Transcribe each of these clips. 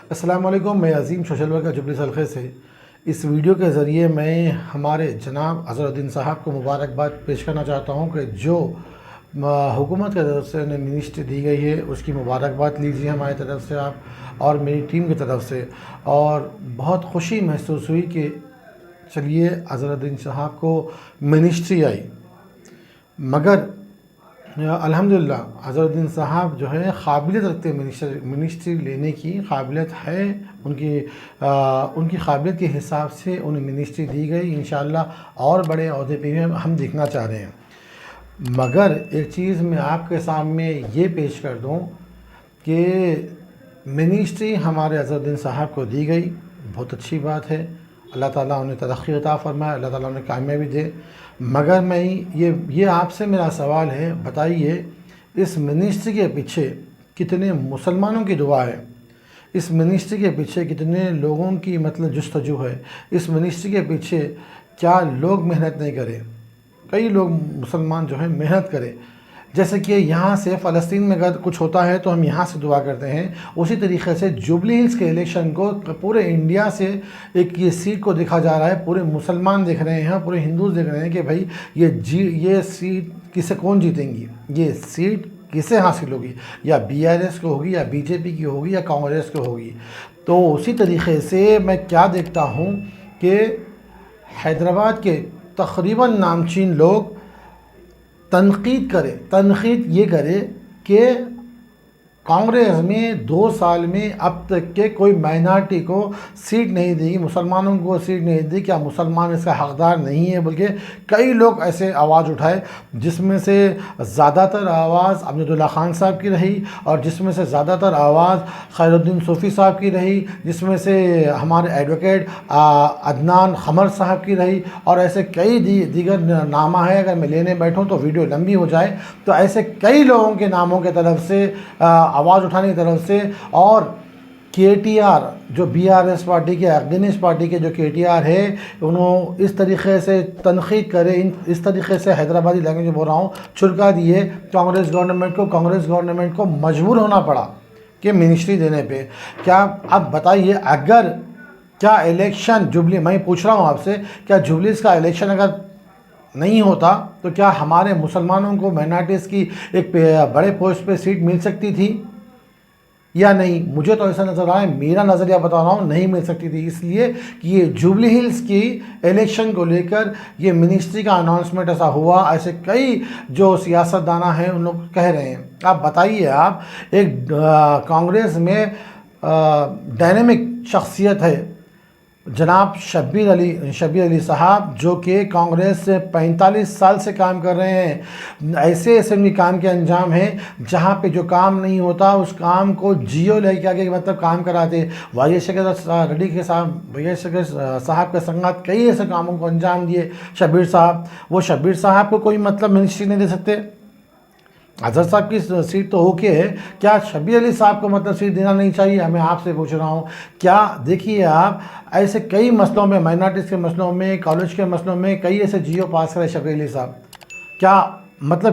अस्सलाम वालेकुम। मैं अज़ीम सोशल वर्कर जुबली हल्के से इस वीडियो के ज़रिए मैं हमारे जनाब अज़हरुद्दीन साहब को मुबारकबाद पेश करना चाहता हूँ कि जो हुकूमत की तरफ से उन्हें मिनिस्ट्री दी गई है उसकी मुबारकबाद लीजिए हमारी तरफ से आप और मेरी टीम की तरफ से। और बहुत खुशी महसूस हुई कि चलिए अज़हरुद्दीन साहब को मिनिस्ट्री आई, मगर अल्हम्दुलिल्लाह अज़हरुद्दीन साहब जो है काबिलियत रखते हैं मिनिस्ट्री लेने की काबिलियत है उनकी काबिलियत के हिसाब से उन्हें मिनिस्ट्री दी गई। इंशाअल्लाह और बड़े ओहदे पे हम देखना चाह रहे हैं। मगर एक चीज़ मैं आपके सामने ये पेश कर दूं कि मिनिस्ट्री हमारे अज़हरुद्दीन साहब को दी गई, बहुत अच्छी बात है। अल्लाह ताला उन्हें तरक्की अता फ़रमाए, अल्लाह ताला उन्हें कामयाबी दे। मगर मैं ये आपसे मेरा सवाल है, बताइए इस मिनिस्ट्री के पीछे कितने मुसलमानों की दुआ है? इस मिनिस्ट्री के पीछे कितने लोगों की जुस्तजू है? इस मिनिस्ट्री के पीछे क्या लोग मेहनत नहीं करें? कई लोग मुसलमान जो हैं मेहनत करें। जैसे कि यहाँ से फ़लस्तीन में अगर कुछ होता है तो हम यहाँ से दुआ करते हैं, उसी तरीके से जुबली हिल्स के इलेक्शन को पूरे इंडिया से एक ये सीट को देखा जा रहा है। पूरे मुसलमान देख रहे हैं, पूरे हिंदूज़ देख रहे हैं कि भाई ये सीट किसे कौन जीतेंगी, ये सीट किसे हासिल होगी, या BRS को होगी, या BJP की होगी, या कांग्रेस को होगी। तो उसी तरीके से मैं क्या देखता हूँ कि हैदराबाद के तकरीबन नामचीन लोग तनकीद ये करे कि कांग्रेस में 2 साल में अब तक के कोई माइनॉरिटी को सीट नहीं दी, मुसलमानों को सीट नहीं दी। क्या मुसलमान इसका हकदार नहीं है? बल्कि कई लोग ऐसे आवाज़ उठाए जिसमें से ज़्यादातर आवाज़ अब्दुल्ला खान साहब की रही, और जिसमें से ज़्यादातर आवाज़ खैरुद्दीन सूफ़ी साहब की रही, जिसमें से हमारे एडवोकेट अदनान खमर साहब की रही, और ऐसे कई दीगर नामा है। अगर मैं लेने बैठूँ तो वीडियो लंबी हो जाए। तो ऐसे कई लोगों के नामों की तरफ से आवाज़ उठाने की तरफ से, और KTR जो BRS पार्टी के अगेंस्ट पार्टी के जो KTR है, उन्होंने इस तरीके से तनकीद करे, इस तरीके से हैदराबादी लैंग्वेज में बोल रहा हूँ, छुड़का दिए कांग्रेस गवर्नमेंट को मजबूर होना पड़ा कि मिनिस्ट्री देने पे। क्या आप बताइए, अगर क्या इलेक्शन जुबली, मैं पूछ रहा हूँ आपसे, क्या जुबलीस का इलेक्शन अगर नहीं होता तो क्या हमारे मुसलमानों को माइनॉरिटीज़ की एक बड़े पोस्ट पे सीट मिल सकती थी या नहीं? मुझे तो ऐसा नज़र आ रहा है, मेरा नज़रिया बता रहा हूँ, नहीं मिल सकती थी। इसलिए कि ये जुबली हिल्स की इलेक्शन को लेकर ये मिनिस्ट्री का अनाउंसमेंट ऐसा हुआ। ऐसे कई जो सियासतदाना हैं उन लोग कह रहे हैं। आप बताइए, आप एक कांग्रेस में डायनेमिक शख्सियत है जनाब शब्बीर अली साहब, जो कि कांग्रेस से 45 साल से काम कर रहे हैं। ऐसे भी काम के अंजाम हैं जहां पे जो काम नहीं होता उस काम को जियो लेके आके काम कराते। वाईएस रेड्डी के साहब के संगत कई ऐसे कामों को अंजाम दिए शब्बीर साहब। वो शब्बीर साहब को कोई मिनिस्ट्री नहीं दे सकते? अजहर साहब की सीट तो ओके है, क्या शब्बीर अली साहब को सीट देना नहीं चाहिए? मैं आपसे पूछ रहा हूँ। क्या देखिए, आप ऐसे कई मसलों में, माइनॉरिटीज़ के मसलों में, कॉलेज के मसलों में कई ऐसे जियो पास करे शब्बीर अली साहब। क्या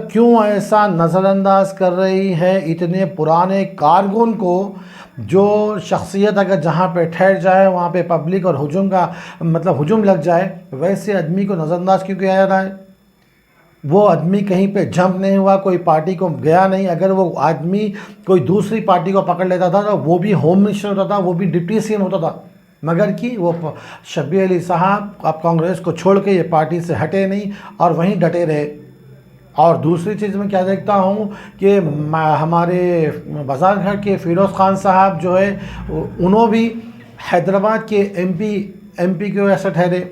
क्यों ऐसा नज़रअंदाज कर रही है इतने पुराने कारकुन को, जो शख्सियत अगर जहाँ पे ठहर जाए वहाँ पे पब्लिक और हुजूम का हुजूम लग जाए, वैसे आदमी को नज़रअंदाज क्यों किया जा रहा है? वो आदमी कहीं पे जंप नहीं हुआ, कोई पार्टी को गया नहीं। अगर वो आदमी कोई दूसरी पार्टी को पकड़ लेता था तो वो भी होम मिनिस्टर होता था, वो भी डिप्टी CM होता था। मगर कि वो शब्बीर अली साहब अब कांग्रेस को छोड़ के ये पार्टी से हटे नहीं और वहीं डटे रहे। और दूसरी चीज़ में क्या देखता हूँ कि हमारे बाजार घर के फ़िरोज़ खान साहब जो है, उन्होंने भी हैदराबाद के MP के ऐसा ठहरे।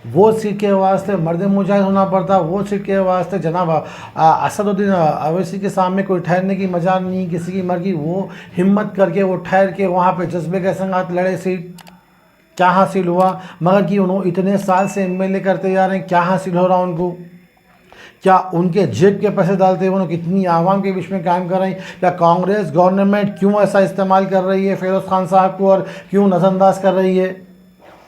वो सीट के वास्ते मर्द मुजाहिद होना पड़ता, वो सीट के वास्ते जनाब असदुद्दीन अवैसी के सामने कोई ठहरने की मजाल नहीं, किसी की मर्जी। वो हिम्मत करके वो ठहर के वहाँ पे जज्बे के संग लड़े, सीट क्या हासिल हुआ? मगर कि उन्होंने इतने साल से MLA करते जा रहे हैं, क्या हासिल हो रहा उनको? क्या उनके जेब के पैसे डालते हुए उन्होंने कितनी आवाम के बीच में काम कर रही? क्या कांग्रेस गवर्नमेंट क्यों ऐसा इस्तेमाल कर रही है फ़िरोज़ खान साहब को, और क्यों नज़रअंदाज कर रही है?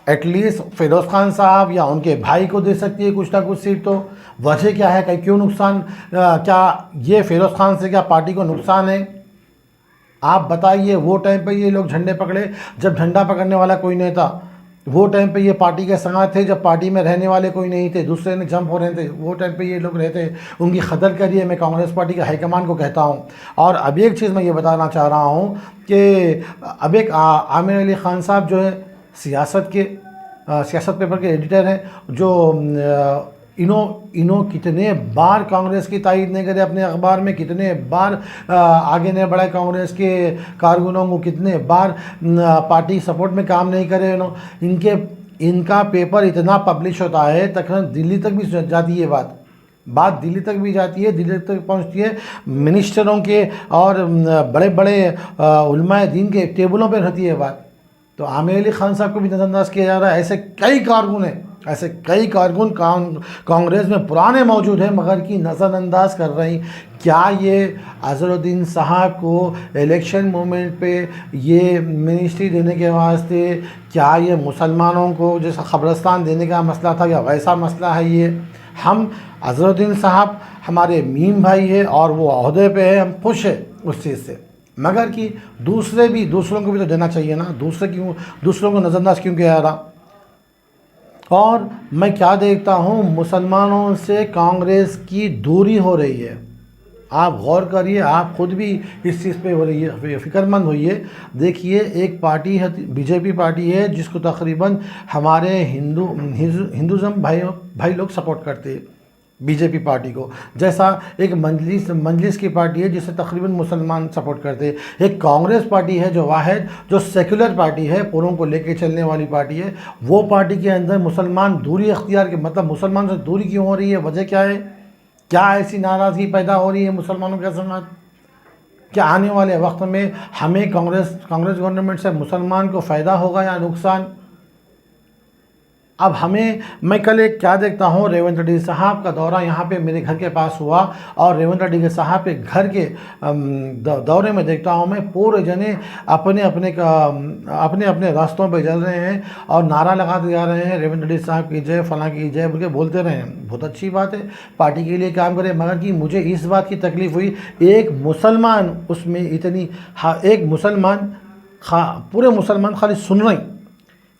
एटलीस्ट फ़िरोज़ खान साहब या उनके भाई को दे सकती है कुछ ना कुछ सीट। तो वजह क्या है? कहीं क्यों नुकसान? क्या ये फ़िरोज़ खान से क्या पार्टी को नुकसान है? आप बताइए, वो टाइम पे ये लोग झंडे पकड़े जब झंडा पकड़ने वाला कोई नहीं था। वो टाइम पे ये पार्टी के संग थे जब पार्टी में रहने वाले कोई नहीं थे, दूसरे ने जंप हो रहे थे। वो टाइम पे ये लोग रहते, उनकी कदर करिए, मैं कांग्रेस पार्टी के हाईकमान को कहता हूँ। और अब एक चीज़ मैं ये बताना चाह रहा हूँ कि अब एक आमिर अली ख़ान साहब जो है सियासत पेपर के एडिटर हैं, जो इन्हों कितने बार कांग्रेस की तायद नहीं करे अपने अखबार में, कितने बार आगे नहीं बढ़ाए कांग्रेस के कारकुनों को, कितने बार पार्टी सपोर्ट में काम नहीं करे इनका पेपर इतना पब्लिश होता है, तकरीबन दिल्ली तक भी जाती है बात दिल्ली तक भी जाती है, दिल्ली तक पहुंचती है, मिनिस्टरों के और बड़े बड़े उलमाए दीन के टेबलों पर रहती है बात। तो आमिर अली ख़ान साहब को भी नज़रअंदाज किया जा रहा है। ऐसे कई कारकुन कांग्रेस में पुराने मौजूद हैं मगर की नज़रअंदाज कर रही। क्या ये अज़हरुद्दीन साहब को इलेक्शन मोमेंट पे ये मिनिस्ट्री देने के वास्ते, क्या ये मुसलमानों को जैसा क़ब्रिस्तान देने का मसला था या वैसा मसला है? ये हम अज़हरुद्दीन साहब हमारे मीम भाई है और वो ओहदे पे है, हम खुश है उस चीज़ से, मगर कि दूसरों को भी तो देना चाहिए ना। दूसरों को नज़रअंदाज क्यों किया जा रहा? और मैं क्या देखता हूँ, मुसलमानों से कांग्रेस की दूरी हो रही है। आप गौर करिए, आप ख़ुद भी इस चीज़ पे हो रही है, फ़िक्रमंद होइए। देखिए, एक पार्टी है, बीजेपी पार्टी है, जिसको तकरीबन हमारे हिंदुज़म भाई लोग सपोर्ट करते हैं बीजेपी पार्टी को। जैसा एक मंजलिस की पार्टी है जिसे तकरीबन मुसलमान सपोर्ट करते हैं। एक कांग्रेस पार्टी है जो सेकुलर पार्टी है, पुरों को लेके चलने वाली पार्टी है। वो पार्टी के अंदर मुसलमान दूरी अख्तियार के मतलब मुसलमान से दूरी क्यों हो रही है? वजह क्या है? क्या ऐसी नाराज़गी पैदा हो रही है मुसलमानों के साथ? क्या आने वाले वक्त में हमें कांग्रेस गवर्नमेंट से मुसलमान को फ़ायदा होगा या नुकसान? अब मैं कल एक क्या देखता हूँ, रेवंत रेड्डी साहब का दौरा यहाँ पे मेरे घर के पास हुआ और रेवंत रेड्डी साहब के घर के दौरे में देखता हूँ मैं पूरे जने अपने अपने रास्तों पे चल रहे हैं और नारा लगाते जा रहे हैं, रेवंत रेड्डी साहब की जय, फलां की जय बोल के बोलते रहे हैं। बहुत अच्छी बात है, पार्टी के लिए काम करें, मगर कि मुझे इस बात की तकलीफ़ हुई, एक मुसलमान उसमें इतनी एक मुसलमान पूरे मुसलमान खाली सुन रहे,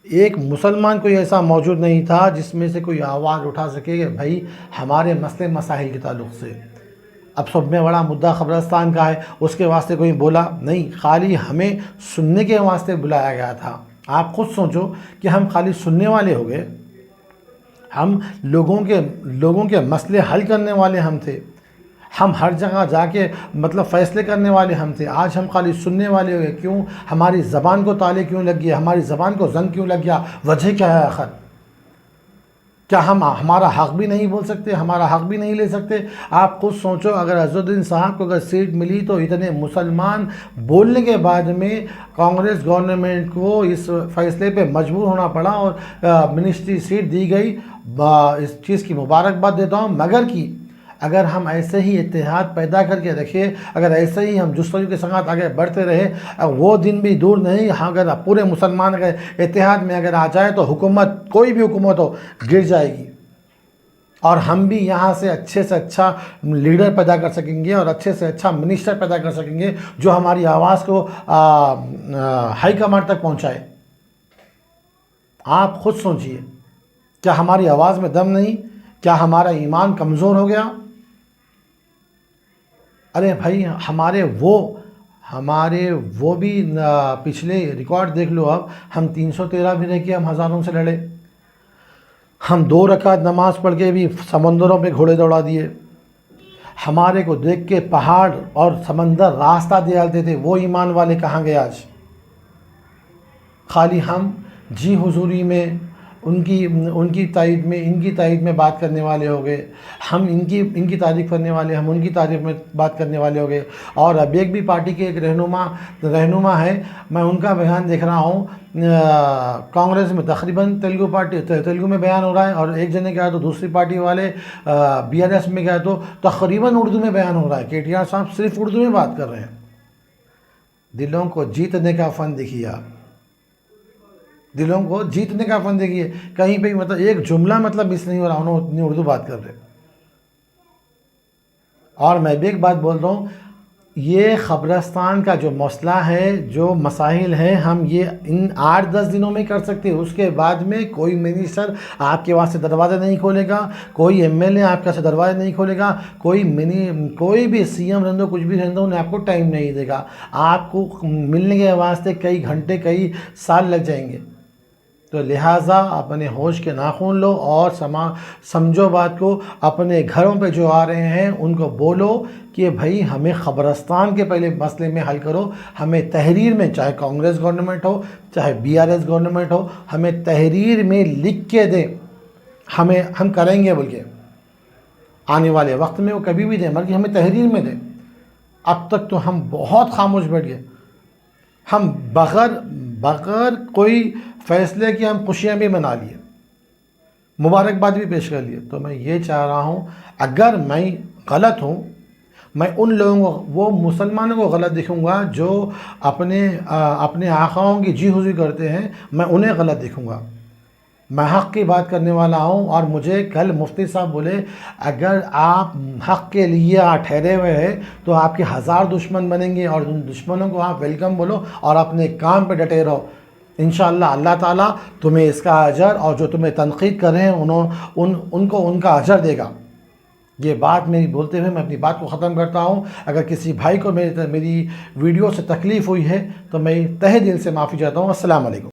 एक मुसलमान कोई ऐसा मौजूद नहीं था जिसमें से कोई आवाज़ उठा सके कि भाई हमारे मसले मसाइल के ताल्लुक़ से। अब सब में बड़ा मुद्दा क़ब्रिस्तान का है, उसके वास्ते कोई बोला नहीं, खाली हमें सुनने के वास्ते बुलाया गया था। आप खुद सोचो कि हम खाली सुनने वाले हो गए, हम लोगों के मसले हल करने वाले हम थे, हम हर जगह जाके मतलब फ़ैसले करने वाले हम थे। आज हम खाली सुनने वाले हुए। क्यों? हमारी ज़बान को ताले क्यों लग गया? हमारी ज़बान को जंग क्यों लग गया? वजह क्या है आखिर? क्या हम हमारा हक़ भी नहीं बोल सकते, हमारा हक़ भी नहीं ले सकते? आप खुद सोचो, अगर अज़हरुद्दीन साहब को अगर सीट मिली तो इतने मुसलमान बोलने के बाद में कांग्रेस गवर्नमेंट को इस फ़ैसले पे मजबूर होना पड़ा और मिनिस्ट्री सीट दी गई। इस चीज़ की मुबारकबाद देता हूँ, मगर कि अगर हम ऐसे ही इत्तेहाद पैदा करके रखें, अगर ऐसे ही हम जुस्तजू के साथ आगे बढ़ते रहे, वो दिन भी दूर नहीं, अगर पूरे मुसलमान अगर इत्तेहाद में अगर आ जाए तो हुकूमत, कोई भी हुकूमत हो, गिर जाएगी और हम भी यहाँ से अच्छे से अच्छा लीडर पैदा कर सकेंगे और अच्छे से अच्छा मिनिस्टर पैदा कर सकेंगे जो हमारी आवाज़ को हाई कमांड तक पहुँचाए। आप खुद सोचिए, क्या हमारी आवाज़ में दम नहीं? क्या हमारा ईमान कमज़ोर हो गया? अरे भाई, हमारे वो भी पिछले रिकॉर्ड देख लो। अब हम 313 भी रह के हम हज़ारों से लड़े, हम 2 रकात नमाज़ पढ़ के भी समंदरों पे घोड़े दौड़ा दिए। हमारे को देख के पहाड़ और समंदर रास्ता दिखाते थे। वो ईमान वाले कहाँ गए आज? खाली हम जी हुजूरी में उनकी तारीफ में, इनकी तारीफ में बात करने वाले हो गए। हम इनकी तारीफ़ करने वाले, हम उनकी तारीफ़ में बात करने वाले हो गए। और अब एक भी पार्टी के एक रहनुमा है, मैं उनका बयान देख रहा हूँ, कांग्रेस में तकरीबन तेलुगु में बयान हो रहा है, और एक जने गया तो दूसरी पार्टी वाले BRS में गया तो तकरीबन उर्दू में बयान हो रहा है। KTR साहब सिर्फ उर्दू में बात कर रहे हैं। दिलों को जीतने का फ़न देखिए आप, दिलों को जीतने का फ़न देखिए। कहीं पे मतलब एक जुमला मतलब मिस नहीं हो रहा, उन्होंने उर्दू बात कर रहे। और मैं भी एक बात बोल रहा हूँ, ये ख़बरस्तान का जो मसला है, जो मसाइल हैं, हम ये इन 8-10 दिनों में कर सकते हैं। उसके बाद में कोई मिनिस्टर आपके वास्ते दरवाज़ा नहीं खोलेगा, कोई एमएलए आपके वास्ते दरवाज़ा नहीं खोलेगा, कोई भी सीएम रहने दो, कुछ भी रहने दो, उन्हें आपको टाइम नहीं देगा। आपको मिलने के वास्ते कई घंटे, कई साल लग जाएंगे। तो लिहाजा अपने होश के नाखून लो और समझो बात को। अपने घरों पे जो आ रहे हैं उनको बोलो कि भाई हमें ख़बरस्तान के पहले मसले में हल करो। हमें तहरीर में, चाहे कांग्रेस गवर्नमेंट हो चाहे बीआरएस गवर्नमेंट हो, हमें तहरीर में लिख के दें, हम करेंगे बोल के। आने वाले वक्त में वो कभी भी दें, बल्कि हमें तहरीर में दें। अब तक तो हम बहुत खामोश बैठ गए। हम बग़ैर बग़ैर कोई फ़ैसले की हम खुशियाँ भी मना लिए, मुबारकबाद भी पेश कर लिए। तो मैं ये चाह रहा हूँ, अगर मैं गलत हूँ, मैं उन लोगों को, वो मुसलमानों को गलत दिखूँगा जो अपने आकाओं की जी हुजूरी करते हैं, मैं उन्हें गलत दिखूँगा। मैं हक़ की बात करने वाला हूँ। और मुझे कल मुफ्ती साहब बोले, अगर आप हक़ के लिए ठहरे हुए हैं तो आपके 1000 दुश्मन बनेंगे, और उन दुश्मनों को आप वेलकम बोलो और अपने काम पे डटे रहो। इंशाअल्लाह अल्लाह ताला तुम्हें इसका अजर, और जो तुम्हें तनक़ीद कर रहे हैं उनको उनका अजर देगा। ये बात मेरी बोलते हुए मैं अपनी बात को ख़त्म करता हूँ। अगर किसी भाई को मेरी वीडियो से तकलीफ़ हुई है तो मैं तहे दिल से माफ़ी चाहता हूँ। अस्सलाम वालेकुम।